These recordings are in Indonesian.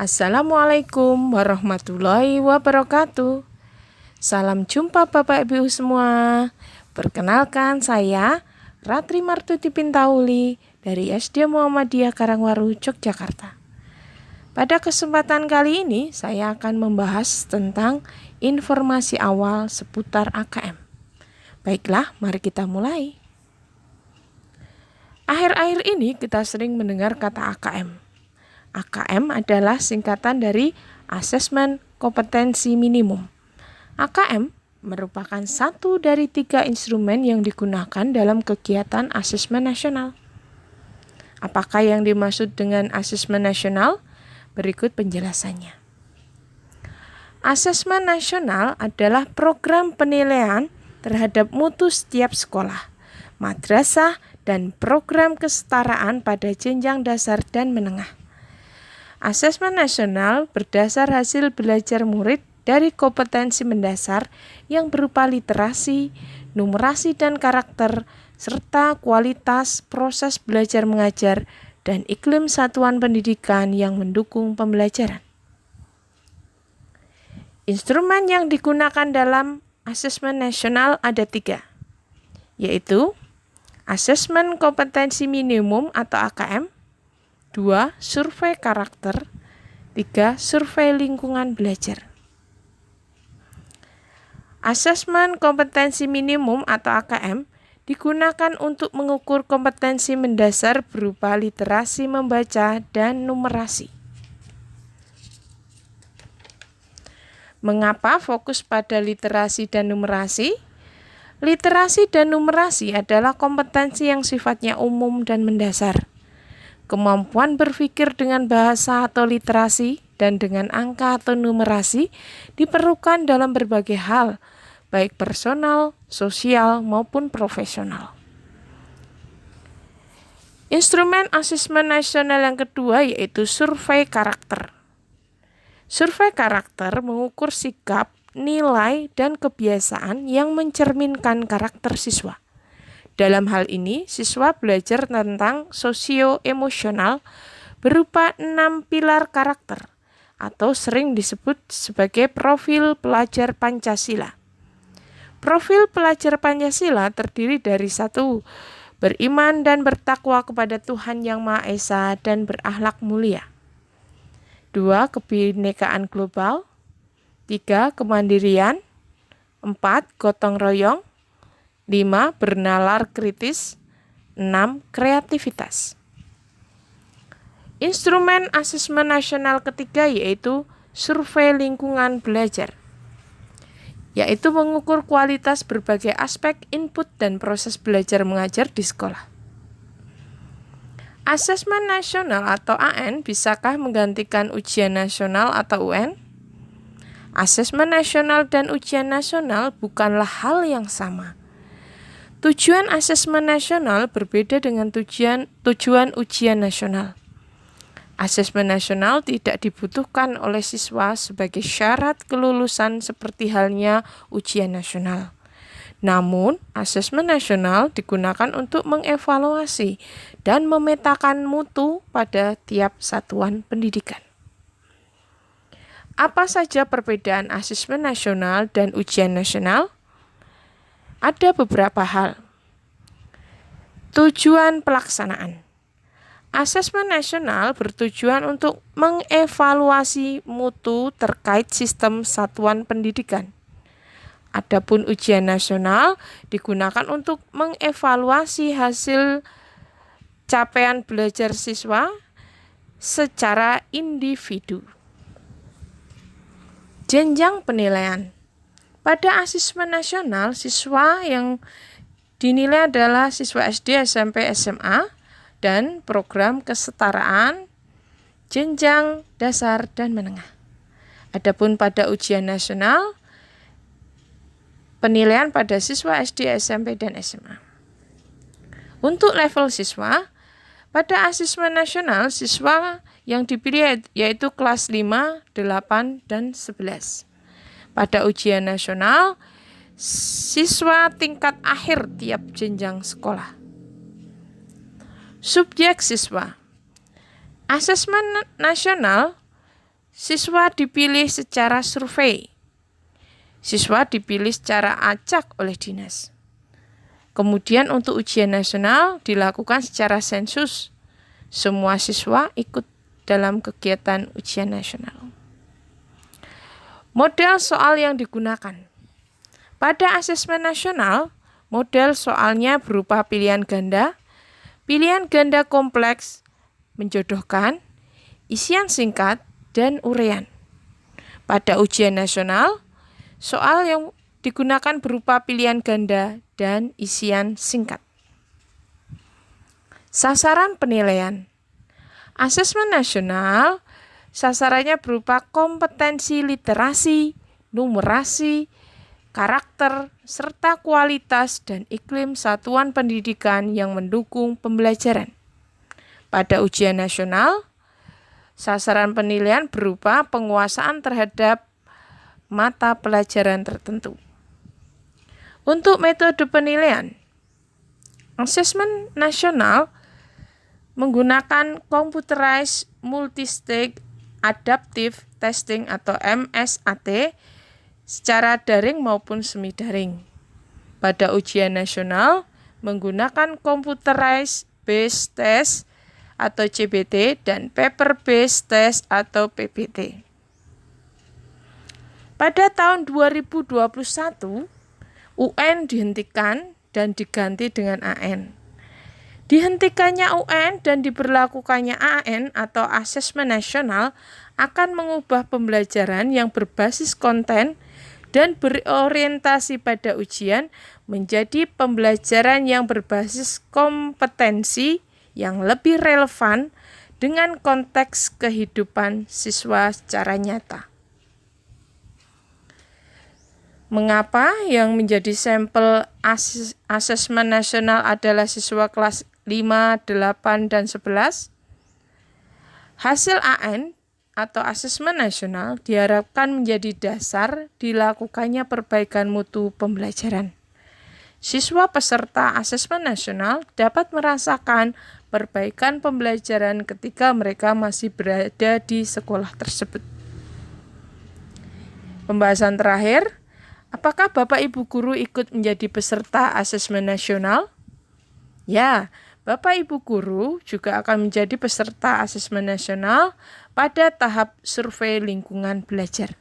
Assalamualaikum warahmatullahi wabarakatuh. Salam jumpa Bapak Ibu semua. Perkenalkan saya Ratri Martuti Pintauli dari SD Muhammadiyah Karangwaru, Yogyakarta. Pada kesempatan kali ini saya akan membahas tentang informasi awal seputar AKM. Baiklah, mari kita mulai. Akhir-akhir ini kita sering mendengar kata AKM. AKM adalah singkatan dari Asesmen Kompetensi Minimum. AKM merupakan satu dari 3 instrumen yang digunakan dalam kegiatan asesmen nasional. Apakah yang dimaksud dengan asesmen nasional? Berikut penjelasannya. Asesmen nasional adalah program penilaian terhadap mutu setiap sekolah, madrasah, dan program kesetaraan pada jenjang dasar dan menengah. Asesmen nasional berdasar hasil belajar murid dari kompetensi mendasar yang berupa literasi, numerasi dan karakter, serta kualitas proses belajar mengajar dan iklim satuan pendidikan yang mendukung pembelajaran. Instrumen yang digunakan dalam asesmen nasional ada 3, yaitu Asesmen Kompetensi Minimum atau AKM, 2. Survei karakter, 3. Survei lingkungan belajar. Asesmen kompetensi minimum atau AKM digunakan untuk mengukur kompetensi mendasar berupa literasi membaca dan numerasi. Mengapa fokus pada literasi dan numerasi? Literasi dan numerasi adalah kompetensi yang sifatnya umum dan mendasar. Kemampuan berpikir dengan bahasa atau literasi dan dengan angka atau numerasi diperlukan dalam berbagai hal, baik personal, sosial, maupun profesional. Instrumen asesmen nasional yang kedua yaitu survei karakter. Survei karakter mengukur sikap, nilai, dan kebiasaan yang mencerminkan karakter siswa. Dalam hal ini, siswa belajar tentang sosio-emosional berupa 6 pilar karakter atau sering disebut sebagai profil pelajar Pancasila. Profil pelajar Pancasila terdiri dari 1. Beriman dan bertakwa kepada Tuhan Yang Maha Esa dan berakhlak mulia. 2. Kebinekaan global. 3. Kemandirian. 4. Gotong royong. 5. Bernalar kritis. 6. Kreativitas. Instrumen asesmen nasional ketiga yaitu survei lingkungan belajar, yaitu mengukur kualitas berbagai aspek input dan proses belajar mengajar di sekolah. Asesmen nasional atau AN bisakah menggantikan ujian nasional atau UN? Asesmen nasional dan ujian nasional bukanlah hal yang sama. Tujuan asesmen nasional berbeda dengan tujuan ujian nasional. Asesmen nasional tidak dibutuhkan oleh siswa sebagai syarat kelulusan seperti halnya ujian nasional. Namun, asesmen nasional digunakan untuk mengevaluasi dan memetakan mutu pada tiap satuan pendidikan. Apa saja perbedaan asesmen nasional dan ujian nasional? Ada beberapa hal. Tujuan pelaksanaan. Asesmen nasional bertujuan untuk mengevaluasi mutu terkait sistem satuan pendidikan. Adapun ujian nasional digunakan untuk mengevaluasi hasil capaian belajar siswa secara individu. Jenjang penilaian. Pada asesmen nasional, siswa yang dinilai adalah siswa SD, SMP, SMA, dan program kesetaraan, jenjang dasar dan menengah. Adapun pada ujian nasional, penilaian pada siswa SD, SMP, dan SMA. Untuk level siswa, pada asesmen nasional, siswa yang dipilih yaitu kelas 5, 8, dan 11. Pada ujian nasional, siswa tingkat akhir tiap jenjang sekolah. Subjek siswa. Asesmen nasional siswa dipilih secara survei. Siswa dipilih secara acak oleh dinas. Kemudian untuk ujian nasional dilakukan secara sensus. Semua siswa ikut dalam kegiatan ujian nasional. Model soal yang digunakan. Pada asesmen nasional, model soalnya berupa pilihan ganda kompleks, menjodohkan, isian singkat, dan uraian. Pada ujian nasional, soal yang digunakan berupa pilihan ganda dan isian singkat. Sasaran penilaian. Asesmen nasional sasarannya berupa kompetensi literasi, numerasi, karakter, serta kualitas dan iklim satuan pendidikan yang mendukung pembelajaran. Pada ujian nasional, sasaran penilaian berupa penguasaan terhadap mata pelajaran tertentu. Untuk metode penilaian, asesmen nasional menggunakan Computerized Multistage Adaptive Testing atau MSAT secara daring maupun semi daring. Pada ujian nasional menggunakan Computerized Based Test atau CBT dan Paper Based Test atau PBT. Pada tahun 2021, UN dihentikan dan diganti dengan AN. Dihentikannya UN dan diberlakukannya AN atau asesmen nasional akan mengubah pembelajaran yang berbasis konten dan berorientasi pada ujian menjadi pembelajaran yang berbasis kompetensi yang lebih relevan dengan konteks kehidupan siswa secara nyata. Mengapa yang menjadi sampel asesmen nasional adalah siswa kelas 5, 8, dan 11? Hasil AN atau asesmen nasional diharapkan menjadi dasar dilakukannya perbaikan mutu pembelajaran. Siswa peserta asesmen nasional dapat merasakan perbaikan pembelajaran ketika mereka masih berada di sekolah tersebut. Pembahasan terakhir, apakah Bapak Ibu guru ikut menjadi peserta asesmen nasional? Ya, Bapak Ibu guru juga akan menjadi peserta asesmen nasional pada tahap survei lingkungan belajar.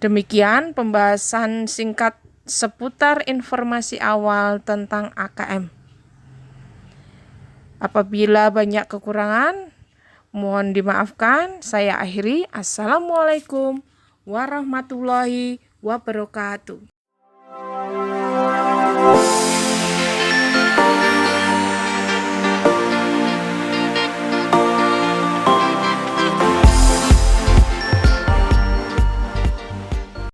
Demikian pembahasan singkat seputar informasi awal tentang AKM. Apabila banyak kekurangan, mohon dimaafkan. Saya akhiri. Assalamualaikum warahmatullahi wabarakatuh.